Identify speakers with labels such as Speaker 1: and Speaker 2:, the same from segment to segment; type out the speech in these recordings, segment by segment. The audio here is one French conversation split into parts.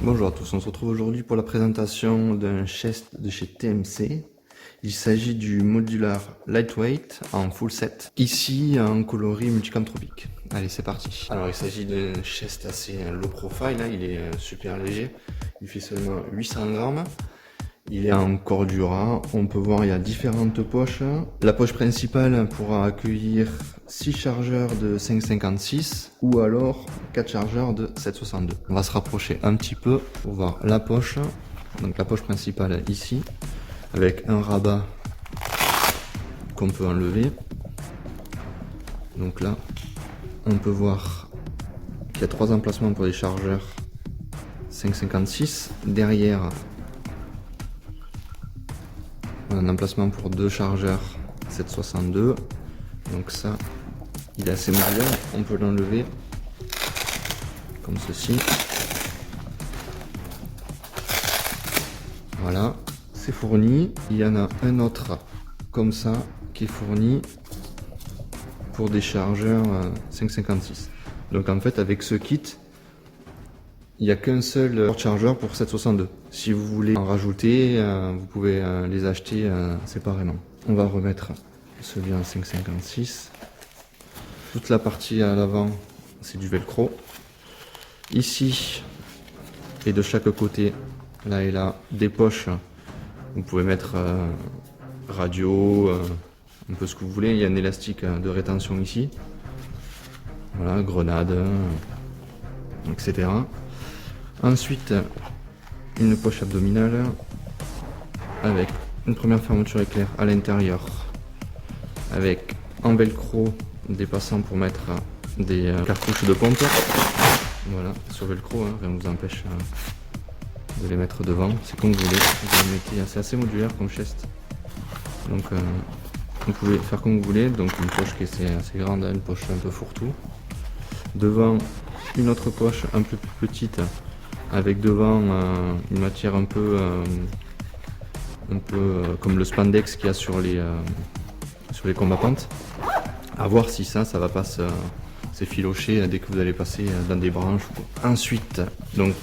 Speaker 1: Bonjour à tous, on se retrouve aujourd'hui pour la présentation d'un chest de chez TMC. Il s'agit du Modular Lightweight en full set, ici en coloris Multicam Tropique. Allez, c'est parti. Alors il s'agit d'un chest assez low profile, hein. Il est super léger, il fait seulement 800 grammes. Il est en Cordura, on peut voir il y a différentes poches. La poche principale pourra accueillir 6 chargeurs de 5,56 ou alors 4 chargeurs de 7,62. On va se rapprocher un petit peu pour voir la poche. Donc la poche principale ici, avec un rabat qu'on peut enlever. Donc là, on peut voir qu'il y a 3 emplacements pour les chargeurs 5,56. Derrière, un emplacement pour 2 chargeurs 7,62. Donc ça, il est assez modulaire, on peut l'enlever comme ceci. Voilà, c'est fourni. Il y en a un autre comme ça qui est fourni pour des chargeurs 5,56. Donc en fait, avec ce kit, il n'y a qu'un seul porte-chargeur pour 7,62. Si vous voulez en rajouter, vous pouvez les acheter séparément. On va remettre celui en 5,56. Toute la partie à l'avant, c'est du velcro. Ici, et de chaque côté, là et là, des poches. Vous pouvez mettre radio, un peu ce que vous voulez. Il y a un élastique de rétention ici. Voilà, grenade, etc. Ensuite, une poche abdominale avec une première fermeture éclair à l'intérieur, avec en velcro des passants pour mettre des cartouches de pompe. Voilà, sur velcro, hein, rien ne vous empêche de les mettre devant, c'est comme vous voulez. Vous les mettez, c'est assez modulaire comme chest, donc vous pouvez faire comme vous voulez. Donc une poche qui est assez grande, une poche un peu fourre-tout. Devant, une autre poche un peu plus petite, avec devant une matière un peu comme le spandex qu'il y a sur les combattants. À voir si ça va pas s'effilocher dès que vous allez passer dans des branches ou quoi. Ensuite, donc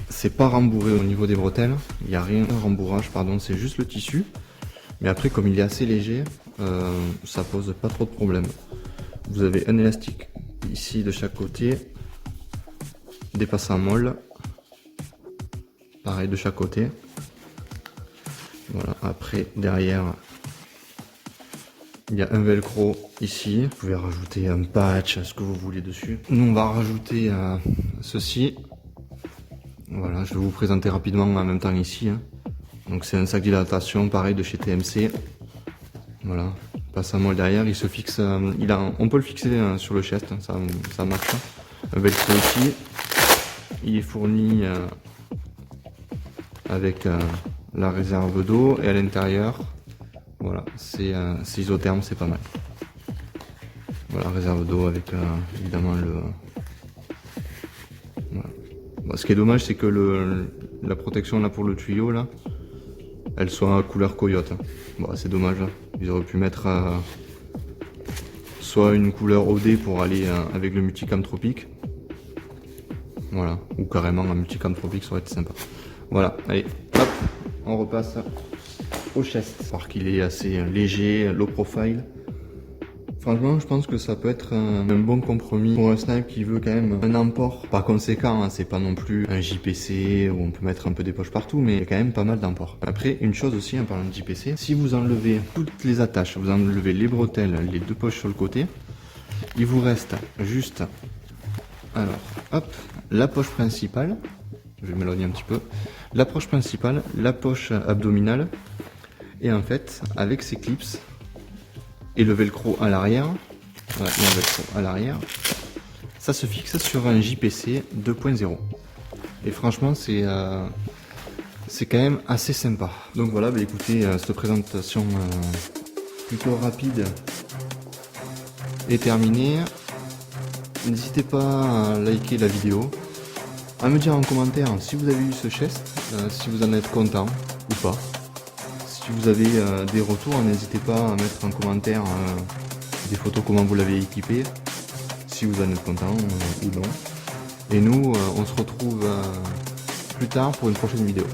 Speaker 1: c'est pas rembourré au niveau des bretelles, il n'y a rien de rembourrage, pardon, c'est juste le tissu. Mais après, comme il est assez léger, ça pose pas trop de problème. Vous avez un élastique ici de chaque côté, des passants molles, pareil de chaque côté. Voilà, après derrière, il y a un velcro ici. Vous pouvez rajouter un patch, ce que vous voulez dessus. Nous, on va rajouter ceci. Voilà, je vais vous présenter rapidement en même temps ici. Hein. Donc c'est un sac dilatation, pareil de chez TMC. Voilà, passe à molle derrière, il se fixe, on peut le fixer sur le chest, hein, ça marche. Un velcro ici, il est fourni avec la réserve d'eau et à l'intérieur, voilà, c'est isotherme, c'est pas mal. Voilà, réserve d'eau avec évidemment le... Voilà. Bon, ce qui est dommage, c'est que la protection là pour le tuyau là, elle soit couleur coyote. Hein. Bon, c'est dommage, hein. Ils auraient pu mettre soit une couleur OD pour aller avec le multicam tropique. Voilà, ou carrément un multicam tropique, ça aurait été sympa. Voilà, allez, hop, on repasse au chest. Parce qu'il est assez léger, low profile. Franchement, je pense que ça peut être un bon compromis pour un snipe qui veut quand même un emport. Par conséquent, hein, c'est pas non plus un JPC où on peut mettre un peu des poches partout, mais il y a quand même pas mal d'emport. Après, une chose aussi en parlant de JPC, si vous enlevez toutes les attaches, vous enlevez les bretelles, les 2 poches sur le côté, il vous reste juste, alors, hop, la poche principale, je vais m'éloigner un petit peu, la poche principale, la poche abdominale, et en fait, avec ces clips, et le velcro à l'arrière, voilà, il y a un velcro à l'arrière, ça se fixe sur un JPC 2.0. Et franchement, c'est quand même assez sympa. Donc voilà, bah écoutez, cette présentation plutôt rapide est terminée. N'hésitez pas à liker la vidéo, à me dire en commentaire si vous avez eu ce chest, si vous en êtes content ou pas. Si vous avez des retours, n'hésitez pas à mettre en commentaire des photos comment vous l'avez équipé, si vous en êtes content ou non. Et nous, on se retrouve plus tard pour une prochaine vidéo.